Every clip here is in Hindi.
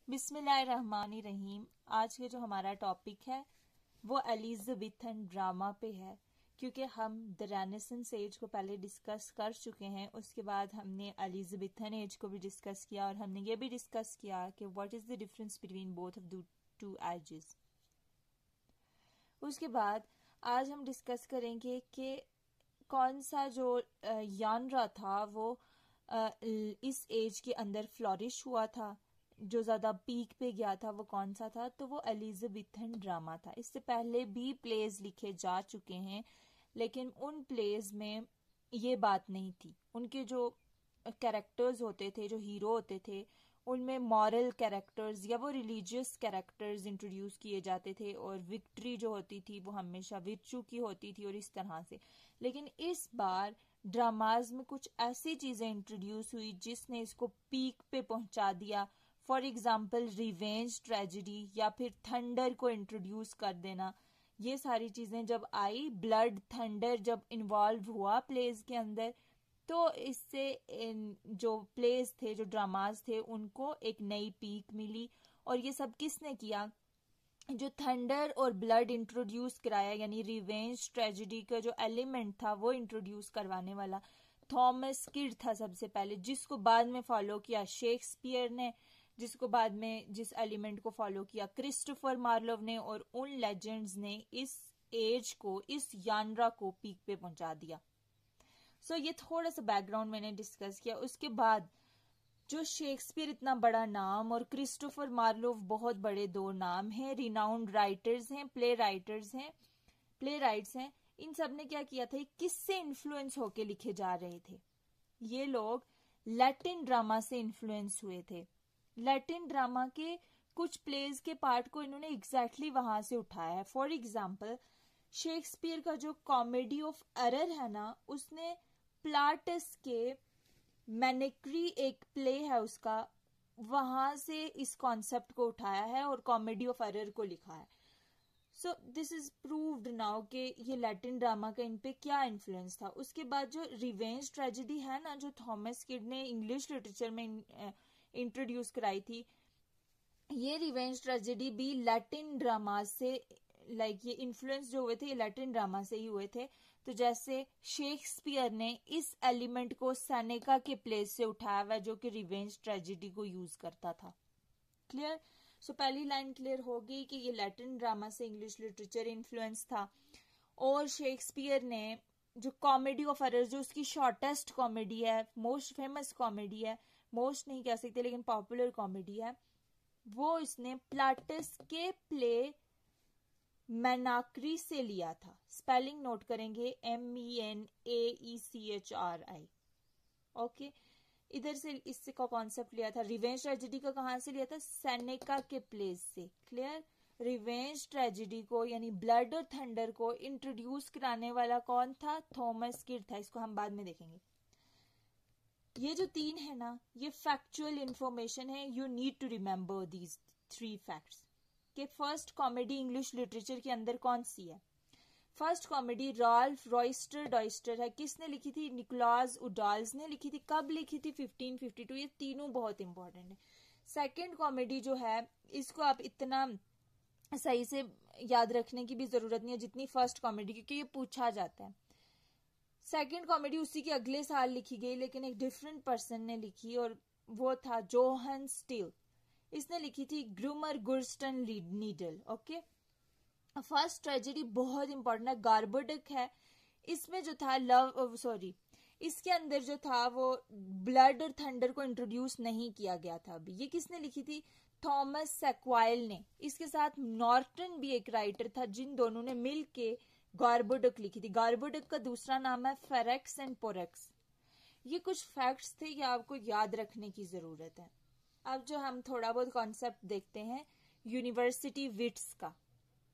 बिस्मिल्लाहिर्रहमानिर्रहीम। आज का जो हमारा टॉपिक है वो एलिज़ाबेथन ड्रामा पे है, क्योंकि हम द रेनेसेंस एज को पहले डिस्कस कर चुके हैं। उसके बाद हमने एलिज़ाबेथन एज को भी डिस्कस किया और हमने ये भी डिस्कस किया कि what is the difference between both of the two ages. उसके बाद आज हम डिस्कस करेंगे कि कौन सा जो यानरा था वो इस एज के अंदर फ्लॉरिश हुआ था, जो ज्यादा पीक पे गया था, वो कौन सा था। तो वो एलिज़ाबेथन ड्रामा था। इससे पहले भी प्लेज लिखे जा चुके हैं, लेकिन उन प्लेज में ये बात नहीं थी। उनके जो कैरेक्टर्स होते थे, जो हीरो होते थे, उनमें मॉरल कैरेक्टर्स या वो रिलीजियस कैरेक्टर्स इंट्रोड्यूस किए जाते थे और विक्ट्री जो होती थी वो हमेशा विर्चू की होती थी और इस तरह से। लेकिन इस बार ड्रामाज में कुछ ऐसी चीजें इंट्रोड्यूस हुई जिसने इसको पीक पे पहुंचा दिया। फॉर एग्जाम्पल रिवेंज ट्रेजेडी या फिर थंडर को इंट्रोड्यूस कर देना। ये सारी चीजें जब आई, ब्लड थंडर जब इन्वॉल्व हुआ प्लेज के अंदर, तो इससे जो प्लेज थे, जो ड्रामाज थे, उनको एक नई पीक मिली। और ये सब किसने किया? जो थंडर और ब्लड इंट्रोड्यूस कराया, यानी रिवेंज ट्रेजेडी का जो एलिमेंट था वो इंट्रोड्यूस करवाने वाला थॉमस किड था सबसे पहले, जिसको बाद में फॉलो किया शेक्सपियर ने, जिसको बाद में जिस एलिमेंट को फॉलो किया क्रिस्टोफर मार्लोव ने, और उन लेजेंड्स ने इस एज को, इस यानरा को पीक पे पहुंचा दिया। सो ये थोड़ा सा बैकग्राउंड मैंने डिस्कस किया। उसके बाद जो शेक्सपियर इतना बड़ा नाम और क्रिस्टोफर मार्लोव बहुत बड़े दो नाम हैं, रिनाउंड राइटर्स हैं, प्ले राइट्स हैं। इन सब ने क्या किया था? किससे इन्फ्लुएंस होके लिखे जा रहे थे? ये लोग लैटिन ड्रामा से इन्फ्लुएंस हुए थे। लैटिन ड्रामा के कुछ प्लेज के पार्ट को इन्होंने एग्जैक्टली वहां से उठाया है। फॉर एग्जाम्पल शेक्सपियर का जो कॉमेडी ऑफ एरर है ना, उसने प्लाटस के मैनेक्री एक प्ले है उसका, वहां से इस कॉन्सेप्ट को उठाया है और कॉमेडी ऑफ एरर को लिखा है। So this is proved now कि ये लैटिन ड्रामा का इन पे क्या इन्फ्लुएंस था। उसके बाद जो रिवेंज ट्रेजेडी है ना, जो थॉमस किड ने इंग्लिश लिटरेचर में इंट्रोड्यूस कराई थी, ये रिवेंज ट्रेजेडी भी लैटिन ड्रामा से, ये इन्फ्लुएंस जो हुए थे ये लैटिन ड्रामा से ही हुए थे। तो जैसे शेक्सपियर ने इस एलिमेंट को सेनेका के प्लेस से उठाया हुआ, जो कि रिवेंज ट्रेजेडी को यूज करता था। क्लियर? सो पहली लाइन क्लियर हो गई कि ये लैटिन ड्रामा से इंग्लिश लिटरेचर इन्फ्लुएंस था। और शेक्सपियर ने जो कॉमेडी ऑफ एरर, जो उसकी शॉर्टेस्ट कॉमेडी है, मोस्ट फेमस कॉमेडी है, मोस्ट नहीं कह सकते लेकिन पॉपुलर कॉमेडी है, वो इसने प्लाटस के प्ले मैनाक्री से लिया था। स्पेलिंग नोट करेंगे, MENAECHRI। ओके, इधर से इससे का कॉन्सेप्ट लिया था। रिवेंज ट्रेजेडी का कहां से लिया था? सेनेका के प्लेस से। क्लियर? रिवेंज ट्रेजेडी को यानी ब्लड और थंडर को इंट्रोड्यूस कराने वाला कौन था? थॉमस किड था। इसको हम बाद में देखेंगे। ये जो तीन है ना, ये फैक्चुअल इंफॉर्मेशन है। You need to remember these 3 facts. कि फर्स्ट कॉमेडी इंग्लिश लिटरेचर के अंदर कौन सी है? First comedy Ralph Roister Doister है। किसने लिखी थी? निकोलास उडाल्स ने लिखी थी। कब लिखी थी? 1552। ये तीनों बहुत इंपॉर्टेंट है। सेकेंड कॉमेडी जो है, इसको आप इतना सही से याद रखने की भी जरूरत नहीं है जितनी फर्स्ट कॉमेडी, क्योंकि ये पूछा जाता है। सेकेंड कॉमेडी उसी के अगले साल लिखी गई, लेकिन एक डिफरेंट पर्सन ने लिखी, और वो था जोहन स्टील। इसने लिखी थी Gammer Gurton's Needle. Okay, first tragedy बहुत इंपॉर्टेंट है, गार्बोडक है। इसमें जो था इसके अंदर जो था वो ब्लड और थंडर को इंट्रोड्यूस नहीं किया गया था अभी। ये किसने लिखी थी? थॉमस सेक्वाइल ने। इसके साथ नॉर्टन भी एक राइटर था, जिन दोनों ने मिल के गार्बोडक लिखी थी। गार्बोडक का दूसरा नाम है फेरेक्स एंड पोरेक्स। ये कुछ फैक्ट्स थे कि आपको याद रखने की जरूरत है। अब जो हम थोड़ा बहुत कॉन्सेप्ट देखते हैं यूनिवर्सिटी विट्स का,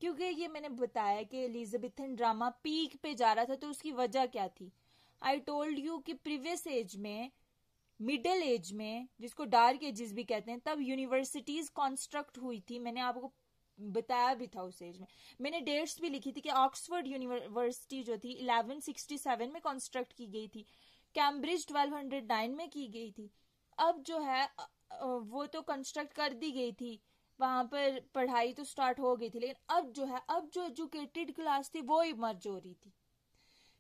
क्योंकि ये मैंने बताया कि एलिज़ाबेथन ड्रामा पीक पे जा रहा था, तो उसकी वजह क्या थी? आई टोल्ड यू कि प्रीवियस एज में, मिडिल एज में, जिसको डार्क एजेस भी कहते हैं, तब यूनिवर्सिटीज कॉन्स्ट्रक्ट हुई थी। मैंने आपको बताया भी था उस एज में। मैंने डेट्स भी लिखी थी कि ऑक्सफोर्ड यूनिवर्सिटी जो थी 1167 में कॉन्स्ट्रक्ट की गई थी, कैम्ब्रिज 1209 में की गई थी। अब जो है वो तो कंस्ट्रक्ट कर दी गई थी, वहां पर पढ़ाई तो स्टार्ट हो गई थी, लेकिन अब जो है, अब जो एजुकेटेड क्लास थी वो इमर्ज हो रही थी।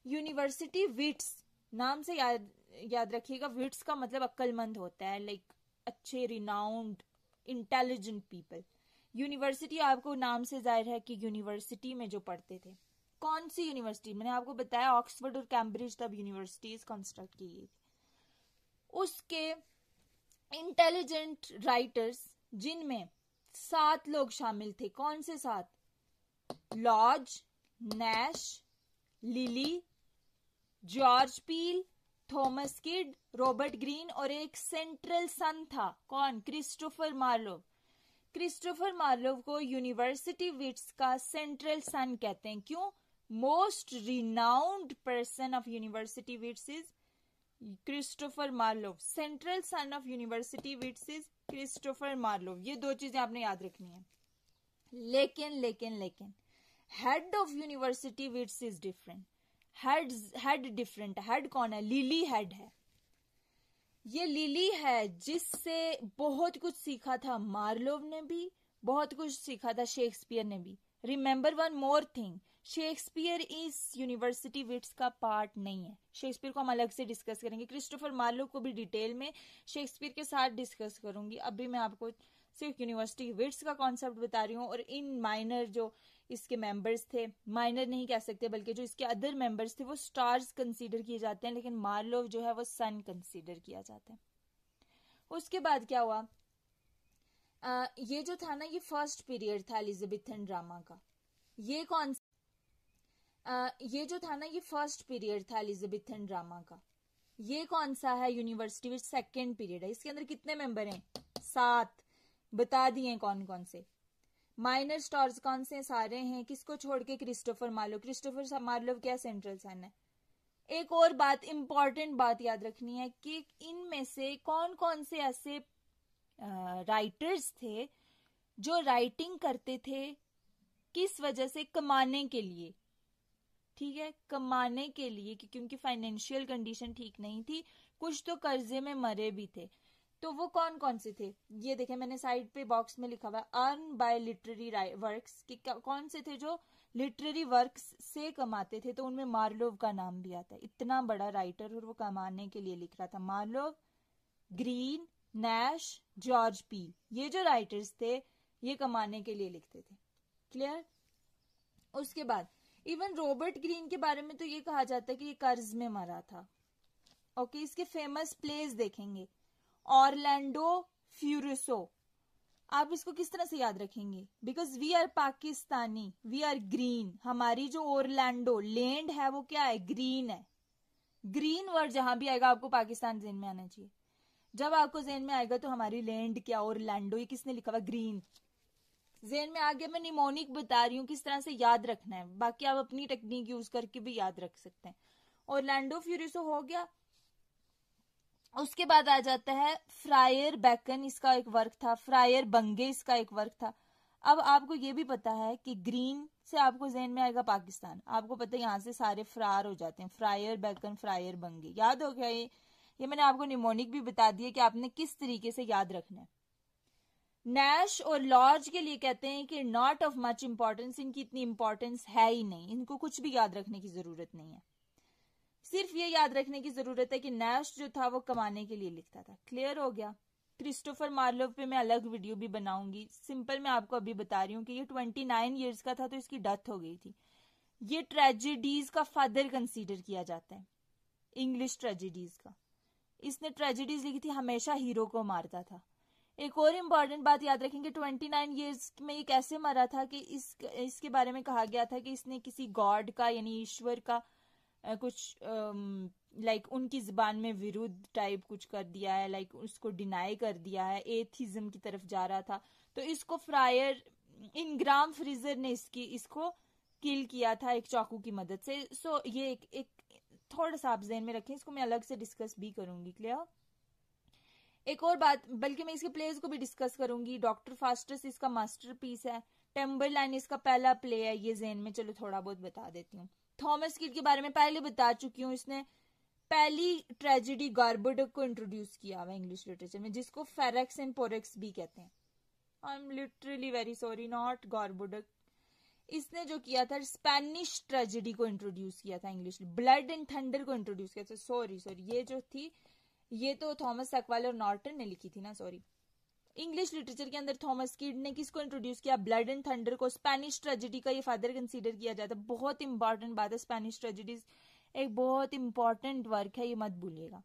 यूनिवर्सिटी विट्स नाम से याद रखिएगा, विट्स का मतलब अक्लमंद होता है, लाइक अच्छे रिनाउंड इंटेलिजेंट पीपल। यूनिवर्सिटी आपको नाम से जाहिर है कि यूनिवर्सिटी में जो पढ़ते थे, कौन सी यूनिवर्सिटी, मैंने आपको बताया ऑक्सफोर्ड और कैम्ब्रिज तब यूनिवर्सिटीज कंस्ट्रक्ट की गई थी। उसके इंटेलिजेंट राइटर्स जिनमें 7 लोग शामिल थे, कौन से 7? Lodge, Nashe, Lyly, George Peele, Thomas Kyd, Robert Greene और एक सेंट्रल सन था, कौन? Christopher Marlowe. क्रिस्टोफर मार्लोव को यूनिवर्सिटी विट्स का सेंट्रल सन कहते हैं। क्यों? Most renowned person of university wits is Christopher Marlowe. Central sun of university wits is Christopher Marlowe. ये 2 चीजें आपने याद रखनी है। लेकिन head of university wits is different. Head different. Head कौन है? लिली हेड है। ये लिली है जिससे बहुत कुछ सीखा था मार्लोव ने भी, बहुत कुछ सीखा था शेक्सपियर ने भी। Remember one more thing, Shakespeare इस यूनिवर्सिटी विट्स का पार्ट नहीं है। शेक्सपियर को हम अलग से डिस्कस करेंगे। क्रिस्टोफर मार्लोव को भी डिटेल में शेक्सपियर के साथ डिस्कस करूंगी। अभी मैं आपको सिर्फ यूनिवर्सिटी विट्स का कॉन्सेप्ट बता रही हूँ। और इन माइनर जो इसके मेंबर्स थे, माइनर नहीं कह सकते बल्कि जो इसके अदर मेंबर्स थे वो स्टार्स कंसीडर किए जाते हैं, लेकिन मार्लोव जो है वो सन कंसीडर किया जाता है। उसके बाद क्या हुआ? ये जो था ना, ये फर्स्ट पीरियड था एलिजाबेथन ड्रामा का। ये कौन ये जो था ना, ये फर्स्ट पीरियड था एलिजाबेथन ड्रामा का। ये कौन सा है? यूनिवर्सिटी विच सेकेंड पीरियड है। इसके अंदर कितने मेंबर हैं? 7 बता दिए कौन कौन से। माइनर स्टार्स कौन से? सारे हैं। किसको छोड़ के? Christopher Marlowe. क्रिस्टोफर मार्लोव क्या सेंट्रल सन है। एक और बात, इंपॉर्टेंट बात याद रखनी है कि इनमें से कौन कौन से ऐसे राइटर्स थे जो राइटिंग करते थे किस वजह से? कमाने के लिए। ठीक है, कमाने के लिए, क्योंकि उनकी फाइनेंशियल कंडीशन ठीक नहीं थी, कुछ तो कर्जे में मरे भी थे। तो वो कौन कौन से थे? ये देखें, मैंने साइड पे बॉक्स में लिखा हुआ है, अर्न बाय लिटरेरी वर्क्स, कि कौन से थे जो लिटरेरी वर्क्स से कमाते थे। तो उनमें मार्लोव का नाम भी आता है। इतना बड़ा राइटर और वो कमाने के लिए लिख रहा था। Marlowe, green, Nash, George Peele, ये जो राइटर्स थे ये कमाने के लिए लिखते थे। क्लियर? उसके बाद इवन रॉबर्ट ग्रीन के बारे में तो ये कहा जाता है कि ये कर्ज में मरा था। ओके, इसके फेमस प्लेस देखेंगे। ऑरलैंडो फ्यूरिसो, आप इसको किस तरह से याद रखेंगे? Because we are Pakistani, we are green. हमारी जो ऑरलैंडो लैंड है वो क्या है? ग्रीन है। ग्रीन वर्ड जहां भी आएगा आपको पाकिस्तान जेन में आना चाहिए। जब आपको जेन में आएगा तो हमारी लैंड क्या? ऑरलैंडो। ये किसने लिखा हुआ? ग्रीन। जेन में आगे मैं निमोनिक बता रही हूँ किस तरह से याद रखना है, बाकी आप अपनी टेक्निक यूज करके भी याद रख सकते हैं। ऑरलैंडो फ्यूरिसो हो गया। उसके बाद आ जाता है फ्रायर बैकन, इसका एक वर्क था। फ्रायर बंगे इसका एक वर्क था। अब आपको ये भी पता है कि ग्रीन से आपको जेन में आएगा पाकिस्तान। आपको पता है यहाँ से सारे फ्रार हो जाते हैं। फ्रायर बैकन, फ्रायर बंगे, याद हो गया ये मैंने आपको निमोनिक भी बता दिया कि आपने किस तरीके से याद रखना है। नैश और लॉज के लिए कहते हैं कि नॉट ऑफ मच इंपॉर्टेंस, इनकी इतनी इंपॉर्टेंस है ही नहीं, इनको कुछ भी याद रखने की जरूरत नहीं है। सिर्फ ये याद रखने की जरूरत है कि नैश जो था वो कमाने के लिए लिखता था। क्लियर हो गया? क्रिस्टोफर मार्लोव पे मैं अलग वीडियो भी बनाऊंगी। सिंपल मैं आपको अभी बता रही हूँ कि ये 29 ईयर्स का था तो इसकी डेथ हो गई थी। ये ट्रेजेडीज का फादर कंसीडर किया जाता है, इंग्लिश ट्रेजेडीज का। इसने ट्रेजेडीज लिखी थी, हमेशा हीरो को मारता था। एक और इम्पॉर्टेंट बात याद रखेंगे, 29 ईयर्स में ये कैसे मरा था कि इसके बारे में कहा गया था कि इसने किसी गॉड का यानी ईश्वर का कुछ लाइक उनकी जुबान में विरुद्ध टाइप कुछ कर दिया है, लाइक उसको डिनाई कर दिया है, एथिज्म की तरफ जा रहा था। तो इसको फ्रायर इनग्राम फ्रीजर ने इसको किल किया था एक चाकू की मदद से। सो ये एक थोड़ा सा आप ज़हन में रखें, इसको मैं अलग से डिस्कस भी करूंगी। क्लियर? एक और बात, बल्कि मैं इसके प्लेस को भी डिस्कस करूंगी। डॉक्टर फास्टस इसका मास्टरपीस है। टेम्बरलाइन इसका पहला प्ले है, ये ज़हन में चलो थोड़ा बहुत बता देती हूँ। थॉमस किड के बारे में पहले बता चुकी हूँ। इसने पहली ट्रेजेडी गार्बोडक को इंट्रोड्यूस किया हुआ इंग्लिश लिटरेचर में, जिसको फेरेक्स एंड पोरेक्स भी कहते हैं। I am literally very sorry, not Gorboduc. इसने जो किया था स्पेनिश ट्रेजेडी को इंट्रोड्यूस किया था इंग्लिश, ब्लड एंड थंडर को इंट्रोड्यूस किया था। सॉरी ये जो थी ये तो थॉमस सेक्वाल और नॉर्टन ने लिखी थी ना, सॉरी। इंग्लिश लिटरेचर के अंदर थॉमस किड ने किसको इंट्रोड्यूस किया? ब्लड एंड थंडर को। स्पेनिश ट्रेजेडी का ये फादर कंसीडर किया जाता है। बहुत इंपॉर्टेंट बात है, स्पेनिश ट्रेजेडीज एक बहुत इंपॉर्टेंट वर्क है, ये मत भूलिएगा।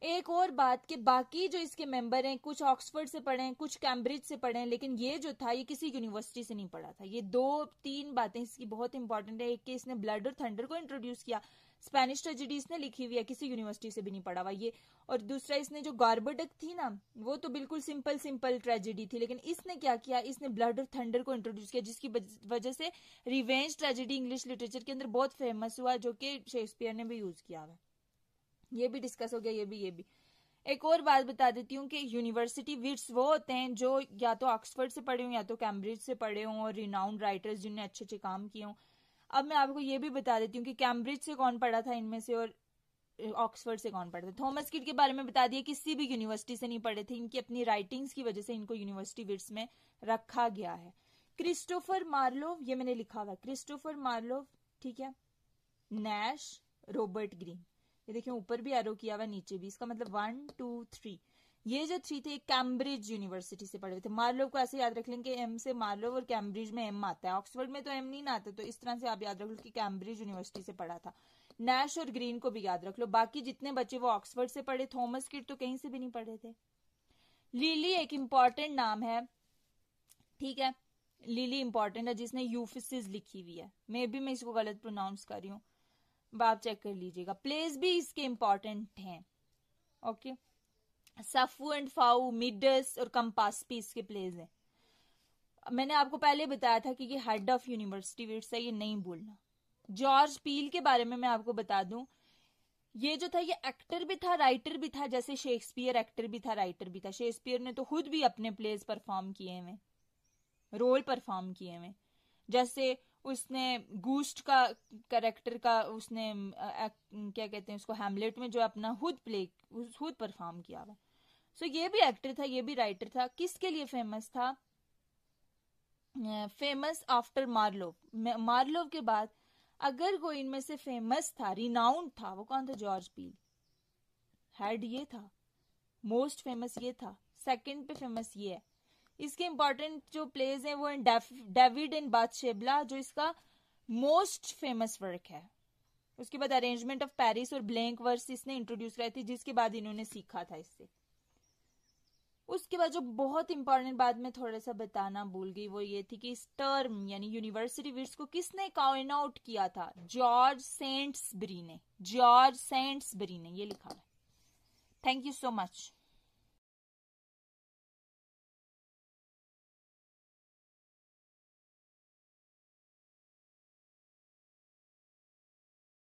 एक और बात कि बाकी जो इसके मेंबर हैं कुछ ऑक्सफोर्ड से पढ़े हैं, कुछ कैम्ब्रिज से पढ़े हैं, लेकिन ये जो था ये किसी यूनिवर्सिटी से नहीं पढ़ा था। ये 2-3 बातें इसकी बहुत इंपॉर्टेंट है। एक कि इसने ब्लड और थंडर को इंट्रोड्यूस किया, स्पेनिश ट्रेजेडी इसने लिखी हुई है, किसी यूनिवर्सिटी से भी नहीं पढ़ा हुआ ये। और दूसरा, इसने जो गार्बोडक थी ना, वो तो बिल्कुल सिंपल ट्रेजेडी थी, लेकिन इसने क्या किया, इसने ब्लड और थंडर को इंट्रोड्यूस किया, जिसकी वजह से रिवेंज ट्रेजेडी इंग्लिश लिटरेचर के अंदर बहुत फेमस हुआ, जो कि शेक्सपियर ने भी यूज किया हुआ। ये भी डिस्कस हो गया, ये भी। एक और बात बता देती हूँ कि यूनिवर्सिटी विट्स वो होते हैं जो या तो ऑक्सफोर्ड से पढ़े हों या तो कैम्ब्रिज से पढ़े हों और रिनाउंड राइटर्स जिनने अच्छे काम किए हों। अब मैं आपको ये भी बता देती हूँ कि कैम्ब्रिज से कौन पढ़ा था इनमें से और ऑक्सफोर्ड से कौन पढ़ा था। थॉमस किड के बारे में बता दिया, किसी भी यूनिवर्सिटी से नहीं पढ़े थे, इनकी अपनी राइटिंग्स की वजह से इनको यूनिवर्सिटी विट्स में रखा गया है। क्रिस्टोफर मार्लोव, ये मैंने लिखा हुआ, क्रिस्टोफर मार्लोव, ठीक है। नैश, रॉबर्ट ग्रीन, ये देखिए ऊपर भी एरो किया हुआ, नीचे भी, इसका मतलब 1 2 3। ये जो 3 थे कैम्ब्रिज यूनिवर्सिटी से पढ़े थे। मार्लोव को ऐसे याद रख लें कि एम से मार्लोव और कैम्ब्रिज में एम आता है, ऑक्सफोर्ड में तो एम नहीं ना आता, तो इस तरह से आप याद रख लो कि कैम्ब्रिज यूनिवर्सिटी से पढ़ा था। नैश और ग्रीन को भी याद रख लो। बाकी जितने बच्चे वो ऑक्सफोर्ड से पढ़े, थॉमस किड तो कहीं से भी नहीं पढ़े थे। लिली एक इंपॉर्टेंट नाम है, ठीक है, लिली इंपॉर्टेंट है, जिसने यूफिसिस लिखी हुई है। मे बी मैं इसको गलत प्रोनाउंस कर रही हूँ, आप चेक कर लीजिएगा। प्लेस भी इसके इंपॉर्टेंट हैं, ओके। सफू एंड फाऊ, मिडस और कंपास्पी इसके प्लेस हैं। मैंने आपको पहले बताया था कि ये हेड ऑफ यूनिवर्सिटी विट्स है, ये नहीं भूलना। जॉर्ज पील के बारे में मैं आपको बता दूं, ये जो था ये एक्टर भी था, राइटर भी था, जैसे शेक्सपियर एक्टर भी था, राइटर भी था। शेक्सपियर ने तो खुद भी अपने प्लेस परफॉर्म किए हुए, रोल परफॉर्म किए हुए, जैसे उसने गूस्ट का कैरेक्टर का उसने क्या कहते हैं उसको, हैमलेट में जो अपना खुद परफॉर्म किया हुआ। सो ये भी एक्टर था, ये भी राइटर था। किसके लिए फेमस था? Famous after Marlowe. मार्लोव के बाद अगर कोई इनमें से फेमस था, रिनाउंड था, वो कौन था? George Peele. हेड ये था, मोस्ट फेमस ये था, सेकंड पे फेमस ये है। इसके इंपॉर्टेंट जो प्लेज हैं वो हैं डेविड एंड बाथशेबा, जो इसका मोस्ट फेमस वर्क है। उसके बाद अरेंजमेंट ऑफ पेरिस और ब्लैंक वर्स इसने इंट्रोड्यूस कराई थी, जिसके बाद इन्होंने सीखा था इससे। उसके बाद जो बहुत इंपॉर्टेंट बात मैं थोड़ा सा बताना भूल गई, वो ये थी कि इस टर्म यानी यूनिवर्सिटी विट्स को किसने कॉइन आउट किया था? जॉर्ज सेंट्सबरी ने। जॉर्ज सेंट्सबरी ने ये लिखा है। Thank you so much.